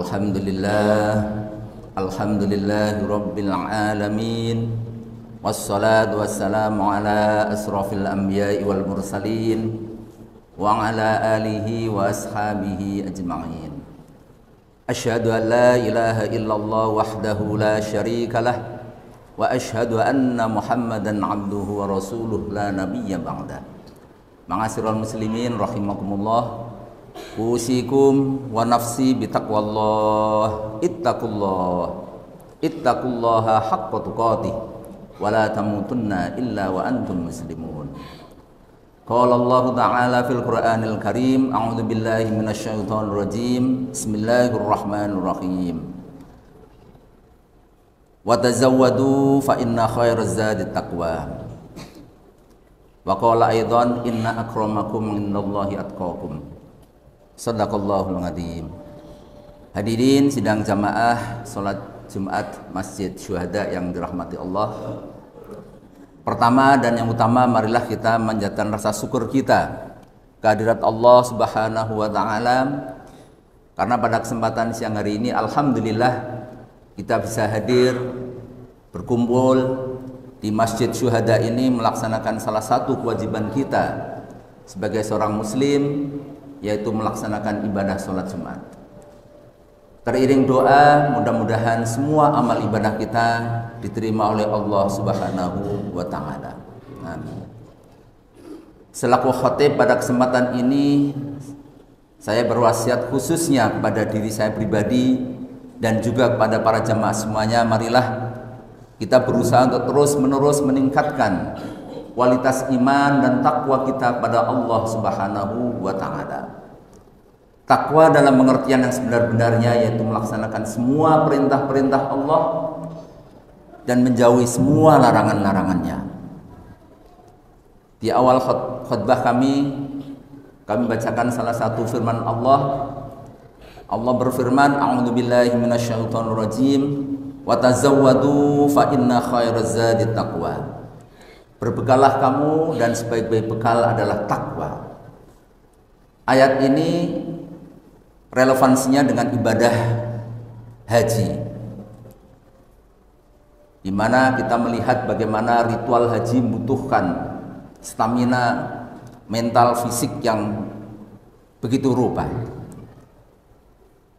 Alhamdulillah Rabbil alamin. Wassalatu wassalamu ala asrafil anbiya'i wal mursalin wa ala alihi wa ashabihi ajma'in. Asyhadu an la ilaha illallah wahdahu la syarika lah wa asyhadu anna Muhammadan abduhu wa rasuluh la nabiyya ba'da. Ma'asyiral muslimin rahimakumullah. Usikum wa nafsi bitaqwallah. Ittaqullaha haqqa tuqatih wa la tamutunna illa wa antum muslimun. Qala Allah Ta'ala fil Qur'anil Karim, a'udzu billahi minasyaitonir rajim. Bismillahirrahmanirrahim. Wa tazawwadu fa inna khairaz zadi taqwa. Wa qala aidan inna akramakum indallahi atqakum. Shadaqallahul adzim. Hadirin sidang jamaah salat Jumat Masjid Syuhada yang dirahmati Allah. Pertama dan yang utama, marilah kita manjatkan rasa syukur kita kehadirat Allah Subhanahu wa taala, karena pada kesempatan siang hari ini alhamdulillah kita bisa hadir berkumpul di Masjid Syuhada ini melaksanakan salah satu kewajiban kita sebagai seorang muslim, yaitu melaksanakan ibadah sholat Jumat. Teriring doa, mudah-mudahan semua amal ibadah kita diterima oleh Allah Subhanahu wa taala. Amin. Selaku khatib pada kesempatan ini, saya berwasiat khususnya kepada diri saya pribadi dan juga kepada para jamaah semuanya, marilah kita berusaha untuk terus-menerus meningkatkan kualitas iman dan takwa kita kepada Allah Subhanahu wa taala. Takwa dalam pengertian yang sebenar-benarnya, yaitu melaksanakan semua perintah-perintah Allah dan menjauhi semua larangan-larangannya. Di awal khutbah kami bacakan salah satu firman Allah. Allah berfirman, a'udzu billahi minasyaitonir rajim, wa tazawwadu fa inna khairaz zadi taqwa. Berbekallah kamu dan sebaik-baik bekal adalah takwa. Ayat ini relevansinya dengan ibadah haji, di mana kita melihat bagaimana ritual haji membutuhkan stamina mental fisik yang begitu rupa.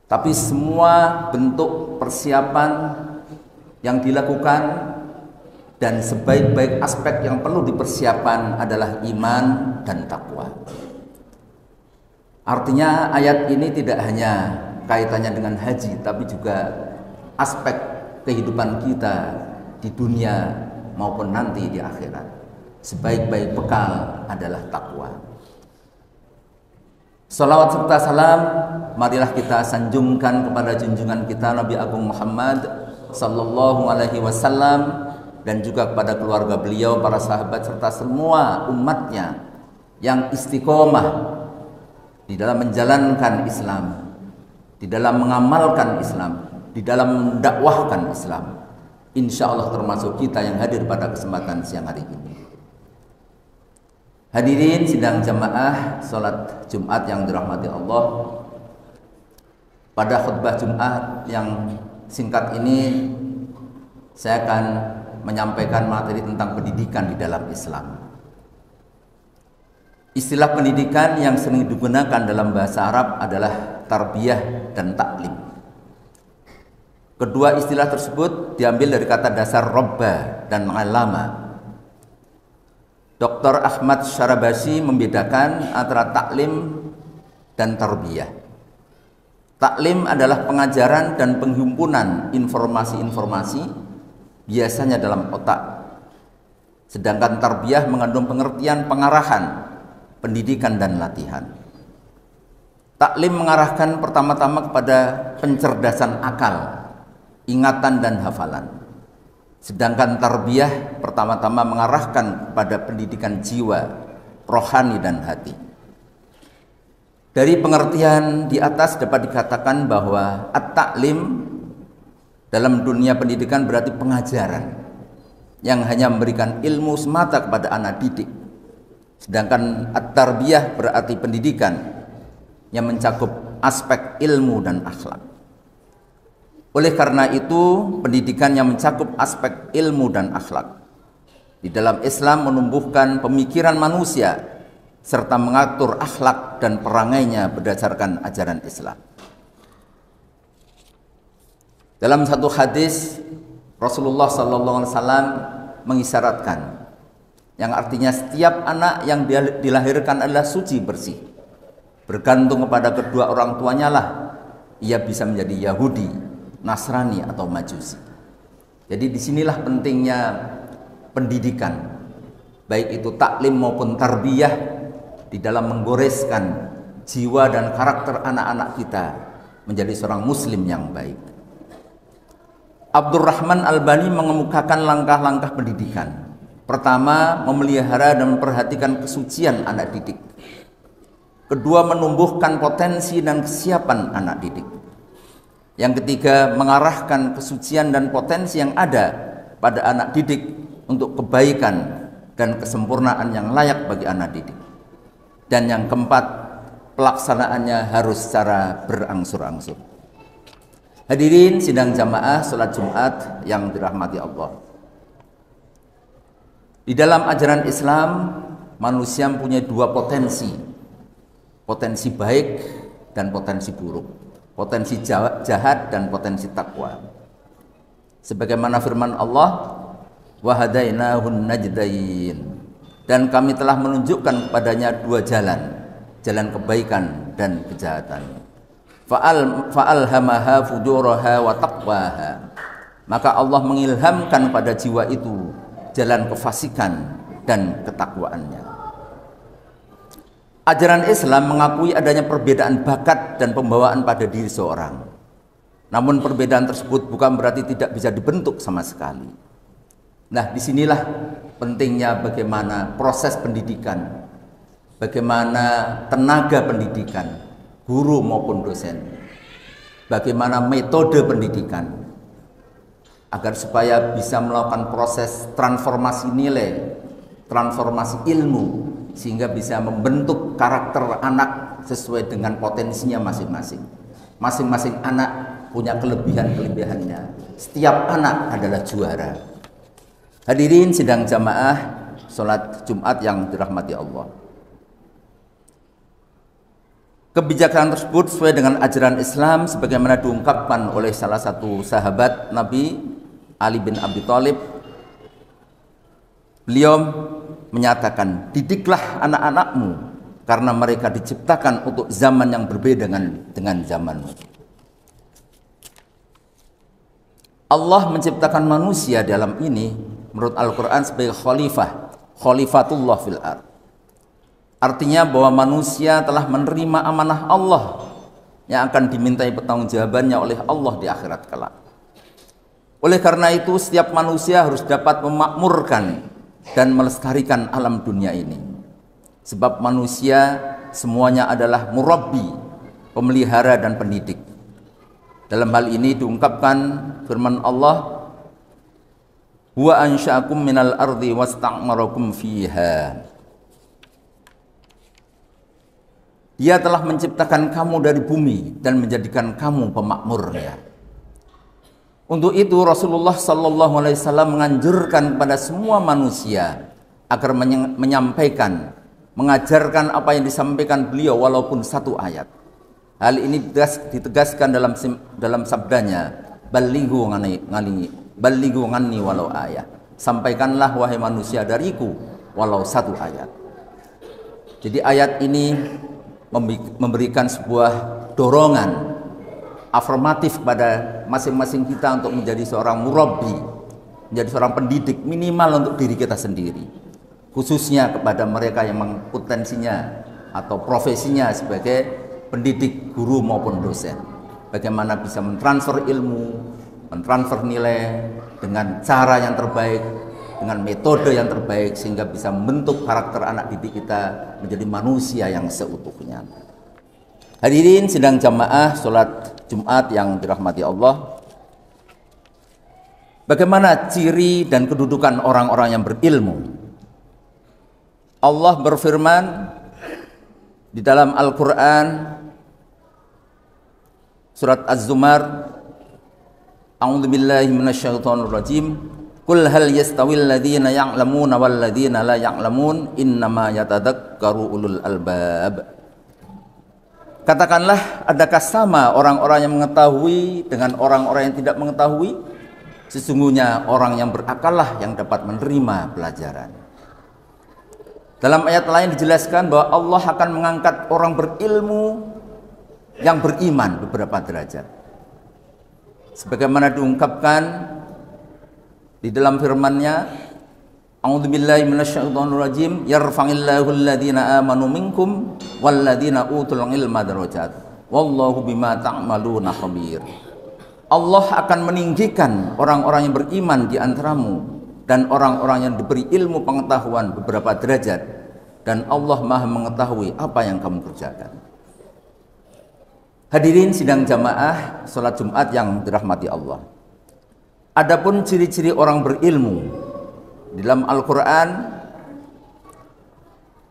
Tapi semua bentuk persiapan yang dilakukan dan sebaik-baik aspek yang perlu dipersiapkan adalah iman dan takwa. Artinya ayat ini tidak hanya kaitannya dengan haji, tapi juga aspek kehidupan kita di dunia maupun nanti di akhirat. Sebaik-baik bekal adalah takwa. Salawat serta salam marilah kita sanjungkan kepada junjungan kita Nabi Agung Muhammad sallallahu alaihi wasallam, dan juga kepada keluarga beliau, para sahabat, serta semua umatnya yang istiqomah di dalam menjalankan Islam, di dalam mengamalkan Islam, di dalam mendakwahkan Islam. Insya Allah termasuk kita yang hadir pada kesempatan siang hari ini. Hadirin sidang jamaah salat Jumat yang dirahmati Allah. Pada khutbah Jumat yang singkat ini, saya akan menyampaikan materi tentang pendidikan di dalam Islam. Istilah pendidikan yang sering digunakan dalam bahasa Arab adalah tarbiyah dan taklim. Kedua istilah tersebut diambil dari kata dasar robba dan alama. Dr. Ahmad Syarabasi membedakan antara taklim dan tarbiyah. Taklim adalah pengajaran dan penghimpunan informasi-informasi, biasanya dalam otak. Sedangkan tarbiyah mengandung pengertian pengarahan, pendidikan dan latihan. Taklim mengarahkan pertama-tama kepada pencerdasan akal, ingatan dan hafalan. Sedangkan tarbiyah pertama-tama mengarahkan kepada pendidikan jiwa, rohani dan hati. Dari pengertian di atas dapat dikatakan bahwa at-taklim dalam dunia pendidikan berarti pengajaran yang hanya memberikan ilmu semata kepada anak didik. Sedangkan at-tarbiyah berarti pendidikan yang mencakup aspek ilmu dan akhlak. Oleh karena itu, pendidikan yang mencakup aspek ilmu dan akhlak di dalam Islam menumbuhkan pemikiran manusia serta mengatur akhlak dan perangainya berdasarkan ajaran Islam. Dalam satu hadis, Rasulullah SAW mengisyaratkan, yang artinya setiap anak yang dilahirkan adalah suci bersih. Bergantung kepada kedua orang tuanya lah ia bisa menjadi Yahudi, Nasrani atau Majusi. Jadi disinilah pentingnya pendidikan, baik itu taklim maupun tarbiyah, di dalam menggoreskan jiwa dan karakter anak-anak kita menjadi seorang muslim yang baik. Abdurrahman Albani mengemukakan langkah-langkah pendidikan. Pertama, memelihara dan memperhatikan kesucian anak didik. Kedua, menumbuhkan potensi dan kesiapan anak didik. Yang ketiga, mengarahkan kesucian dan potensi yang ada pada anak didik untuk kebaikan dan kesempurnaan yang layak bagi anak didik. Dan yang keempat, pelaksanaannya harus secara berangsur-angsur. Hadirin sidang jamaah salat Jumat yang dirahmati Allah. Di dalam ajaran Islam, manusia punya dua potensi. Potensi baik dan potensi buruk. Potensi jahat dan potensi takwa. Sebagaimana firman Allah, wa hadainahun najdain, dan kami telah menunjukkan kepadanya dua jalan, jalan kebaikan dan kejahatan. Fa'alhamaha fujuraha wa taqwaha, maka Allah mengilhamkan pada jiwa itu jalan kefasikan dan ketakwaannya. Ajaran Islam mengakui adanya perbedaan bakat dan pembawaan pada diri seorang. Namun perbedaan tersebut bukan berarti tidak bisa dibentuk sama sekali. Nah, disinilah pentingnya bagaimana proses pendidikan, bagaimana tenaga pendidikan, guru maupun dosen, bagaimana metode pendidikan, agar supaya bisa melakukan proses transformasi nilai, transformasi ilmu, sehingga bisa membentuk karakter anak sesuai dengan potensinya masing-masing. Masing-masing anak punya kelebihan-kelebihannya. Setiap anak adalah juara. Hadirin sidang jamaah salat Jumat yang dirahmati Allah. Kebijakan tersebut sesuai dengan ajaran Islam sebagaimana diungkapkan oleh salah satu sahabat Nabi, Ali bin Abi Thalib. Beliau menyatakan, didiklah anak-anakmu karena mereka diciptakan untuk zaman yang berbeda dengan zamanmu. Allah menciptakan manusia dalam ini menurut Al-Quran sebagai khalifatullah fil ard. Artinya bahwa manusia telah menerima amanah Allah yang akan dimintai pertanggungjawabannya oleh Allah di akhirat kelak. Oleh karena itu, setiap manusia harus dapat memakmurkan dan melestarikan alam dunia ini. Sebab manusia semuanya adalah murabbi, pemelihara dan pendidik. Dalam hal ini diungkapkan firman Allah, "Wa ansha'akum minal ardi wasta'marakum fiha." Dia telah menciptakan kamu dari bumi dan menjadikan kamu pemakmurnya. Untuk itu Rasulullah SAW menganjurkan kepada semua manusia agar menyampaikan, mengajarkan apa yang disampaikan beliau walaupun satu ayat. Hal ini ditegaskan dalam sabdanya, "Ballighu nganni walau ayat." Sampaikanlah wahai manusia dariku walau satu ayat. Jadi ayat ini memberikan sebuah dorongan afirmatif pada masing-masing kita untuk menjadi seorang murabbi, menjadi seorang pendidik minimal untuk diri kita sendiri, khususnya kepada mereka yang potensinya atau profesinya sebagai pendidik, guru maupun dosen. Bagaimana bisa mentransfer ilmu, mentransfer nilai dengan cara yang terbaik, dengan metode yang terbaik, sehingga bisa membentuk karakter anak didik kita menjadi manusia yang seutuhnya. Hadirin sidang jamaah salat Jumat yang dirahmati Allah. Bagaimana ciri dan kedudukan orang-orang yang berilmu? Allah berfirman di dalam Al-Quran surat Az-Zumar A'udzubillahi minasyaitonirrajim. Qul hal yastawil ladzina ya'lamuna wal ladzina la ya'lamun innama yatadzakkaru ulul albab. Katakanlah, adakah sama orang-orang yang mengetahui dengan orang-orang yang tidak mengetahui? Sesungguhnya orang yang berakallah yang dapat menerima pelajaran. Dalam ayat lain dijelaskan bahwa Allah akan mengangkat orang berilmu yang beriman beberapa derajat. Sebagaimana diungkapkan di dalam firman-Nya, A'udzubillahi minasyaitonirrajim, yarfa'illahu alladhina amanu minkum walladhina utul ilma darajat wallahu bima ta'maluna khabir. Allah akan meninggikan orang-orang yang beriman di antaramu dan orang-orang yang diberi ilmu pengetahuan beberapa derajat, dan Allah Maha mengetahui apa yang kamu kerjakan. Hadirin sidang jamaah salat Jumat yang dirahmati Allah. Adapun ciri-ciri orang berilmu, di dalam Al-Quran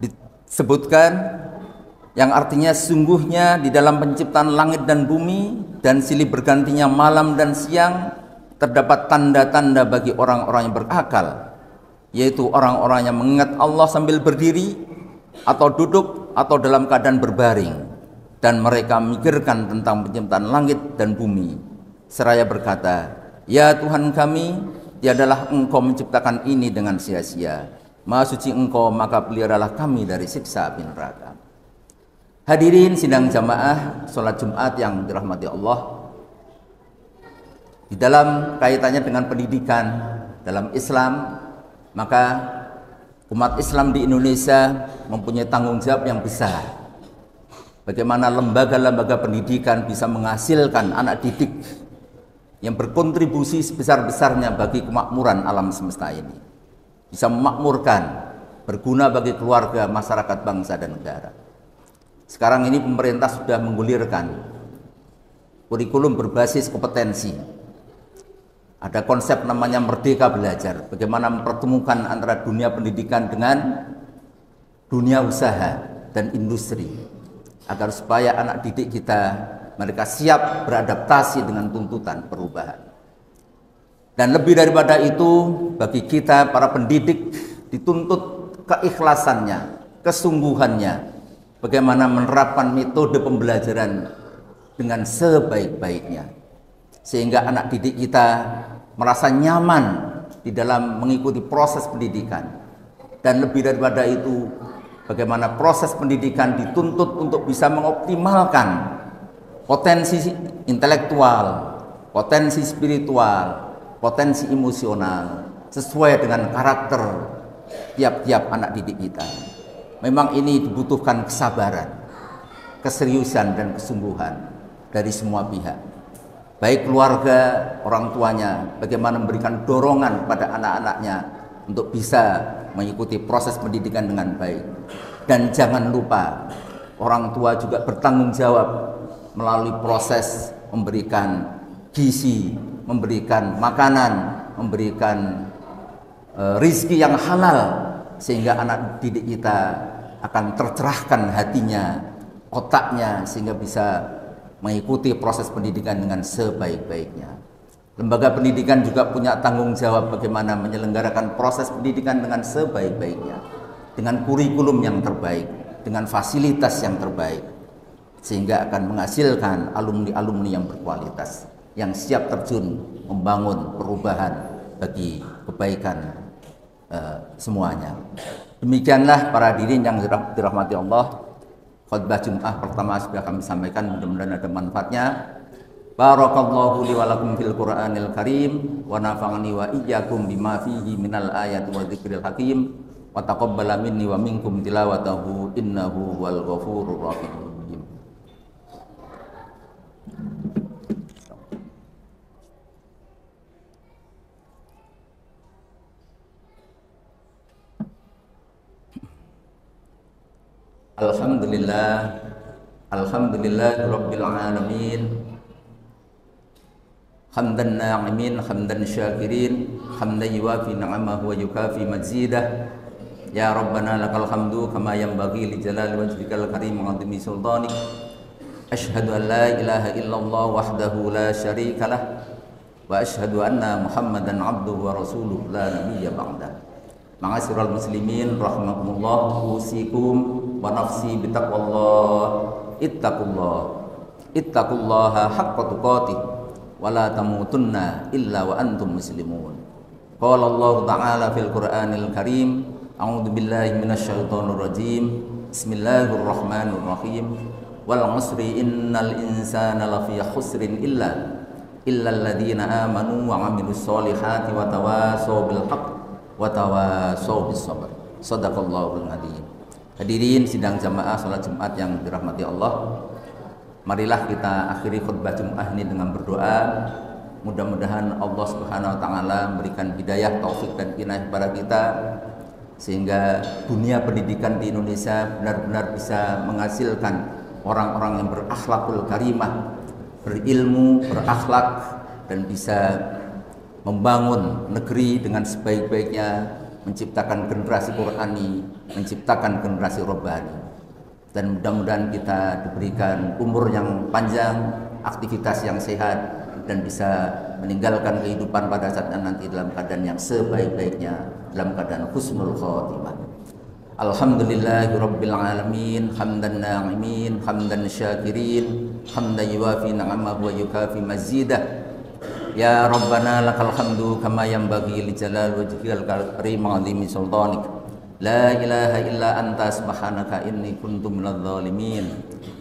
disebutkan yang artinya sungguhnya di dalam penciptaan langit dan bumi dan silih bergantinya malam dan siang terdapat tanda-tanda bagi orang-orang yang berakal, yaitu orang-orang yang mengingat Allah sambil berdiri atau duduk atau dalam keadaan berbaring, dan mereka memikirkan tentang penciptaan langit dan bumi seraya berkata, ya Tuhan kami, tiadalah Engkau menciptakan ini dengan sia-sia. Maha suci Engkau, maka peliharalah kami dari siksa api neraka. Hadirin sidang jamaah salat Jumat yang dirahmati Allah, di dalam kaitannya dengan pendidikan dalam Islam, maka umat Islam di Indonesia mempunyai tanggung jawab yang besar. Bagaimana lembaga-lembaga pendidikan bisa menghasilkan anak didik yang berkontribusi sebesar-besarnya bagi kemakmuran alam semesta ini, bisa memakmurkan, berguna bagi keluarga, masyarakat, bangsa, dan negara. Sekarang ini pemerintah sudah menggulirkan kurikulum berbasis kompetensi. Ada konsep namanya Merdeka Belajar, bagaimana mempertemukan antara dunia pendidikan dengan dunia usaha dan industri, agar supaya anak didik kita mereka siap beradaptasi dengan tuntutan perubahan. Dan lebih daripada itu, bagi kita para pendidik dituntut keikhlasannya, kesungguhannya, bagaimana menerapkan metode pembelajaran dengan sebaik-baiknya, sehingga anak didik kita merasa nyaman di dalam mengikuti proses pendidikan. Dan lebih daripada itu, bagaimana proses pendidikan dituntut untuk bisa mengoptimalkan potensi intelektual, potensi spiritual, potensi emosional sesuai dengan karakter tiap-tiap anak didik kita. Memang ini dibutuhkan kesabaran, keseriusan, dan kesungguhan dari semua pihak, baik keluarga, orang tuanya, bagaimana memberikan dorongan pada anak-anaknya untuk bisa mengikuti proses pendidikan dengan baik. Dan jangan lupa, orang tua juga bertanggung jawab melalui proses memberikan gizi, memberikan makanan, memberikan rizki yang halal, sehingga anak didik kita akan tercerahkan hatinya, otaknya, sehingga bisa mengikuti proses pendidikan dengan sebaik-baiknya. Lembaga pendidikan juga punya tanggung jawab bagaimana menyelenggarakan proses pendidikan dengan sebaik-baiknya, dengan kurikulum yang terbaik, dengan fasilitas yang terbaik, sehingga akan menghasilkan alumni-alumni yang berkualitas, yang siap terjun membangun perubahan bagi kebaikan semuanya. Demikianlah para hadirin yang dirahmati Allah, khutbah Jumat pertama sudah kami sampaikan, mudah-mudahan ada manfaatnya. Barakallahu li wa lakum fil Qur'anil Karim wa nafa'ani wa iyyakum bima fihi minal ayati wa dzikril hakim wa taqabbala minni wa minkum tilawatahu innahu wal ghafurur rahim. Alhamdulillah rabbil alamin, hamdan na'imin, hamdan syakirin, hamdan yuwafi ni'amahu wa yukafi mazidah. Ya Rabbana lakal hamdu kama yanbaghi li jalali wajhikal karim wa 'azimi sultanik. Asyhadu an la ilaha illallah wahdahu la syarikalah wa asyhadu anna Muhammadan abduhu wa rasuluhu la nabiyya ba'dah. Ma'asyiral muslimin rahimakumullah, usikum wa nafsi bitaqwallah. Ittaqullaha haqqa tuqatih wa la tamutunna illa wa antum muslimun. Qala Allah ta'ala fil Qur'anil Karim, a'udzu billahi minasyaitonir rajim. Bismillahirrahmanirrahim. Wal 'asri innal insana lafi khusrin illa alladziina aamanu wa 'amilus sholihati wa tawashaw bil haqq wa tawashaw bis sabr. Shadaqallahul adzim. Hadirin sidang jamaah salat Jumat yang dirahmati Allah, marilah kita akhiri khutbah Jumat ini dengan berdoa. Mudah-mudahan Allah Subhanahu wa taala memberikan hidayah, taufik dan inayah kepada kita, sehingga dunia pendidikan di Indonesia benar-benar bisa menghasilkan orang-orang yang berakhlakul karimah, berilmu, berakhlak, dan bisa membangun negeri dengan sebaik-baiknya, menciptakan generasi Qur'ani, menciptakan generasi Rabbani. Dan mudah-mudahan kita diberikan umur yang panjang, aktivitas yang sehat, dan bisa meninggalkan kehidupan pada saatnya nanti dalam keadaan yang sebaik-baiknya, dalam keadaan husnul khotimah. Alhamdulillahirabbil alamin, hamdan na'imin, hamdan syakirin, hamdan yuwafi ni'amahu wa yukafi mazidah. Ya Rabbana lakal hamdu kama yanbaghi li jalal wajhikal karim 'azimi sultanik. La ilaha illa anta subhanaka inni kuntu minadh dhalimin.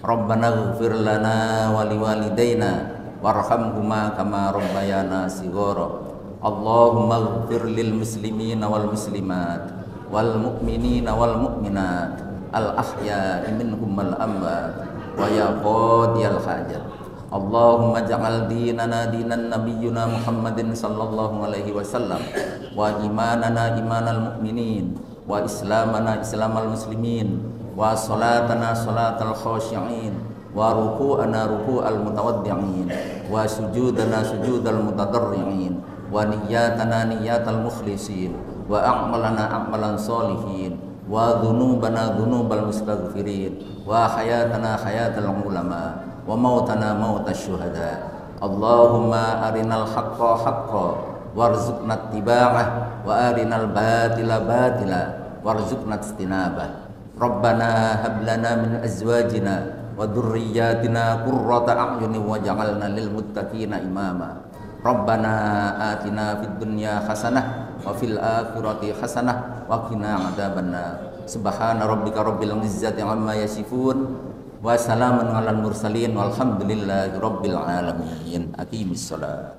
Rabbana ighfir lana wa liwalidayna warhamhuma kama rabbayana shighara. Allahumma ighfir lil muslimina wal muslimat wal mu'minina wal mu'minat al ahya'i minhum wal amwat wa ya qadiyal hajat. Allahumma ja'al dinana dinan nabiyyina Muhammadin sallallahu alaihi wasallam wa imanana imanal mu'minin wa islamana islamal muslimin wa salatana salatal khashi'in wa ruku'ana ruku'al mutawaddi'in wa sujudana sujudal mutadarri'in wa niyyatana niyyatal mukhlisin wa a'malana a'malan sholihin wa dhunubana dhunubal mustaghfirin wa hayatana hayatal ulama wa mautana mautasy syuhada. Allahumma arinal haqqa haqqa warzuqna ittiba'ah wa arinal batila batila warzuqna ijtinabah. Rabbana hab lana min azwajina wa dhurriyyatina qurrata a'yunin waj'alna lil muttaqina imama. Rabbana atina fid dunya hasanah wa fil akhirati hasanah wa qina adzabannar. Subhana rabbika rabbil izzati amma yasifun wa salamun alal mursalin walhamdulillahi rabbil alamin. Aqimis shalah.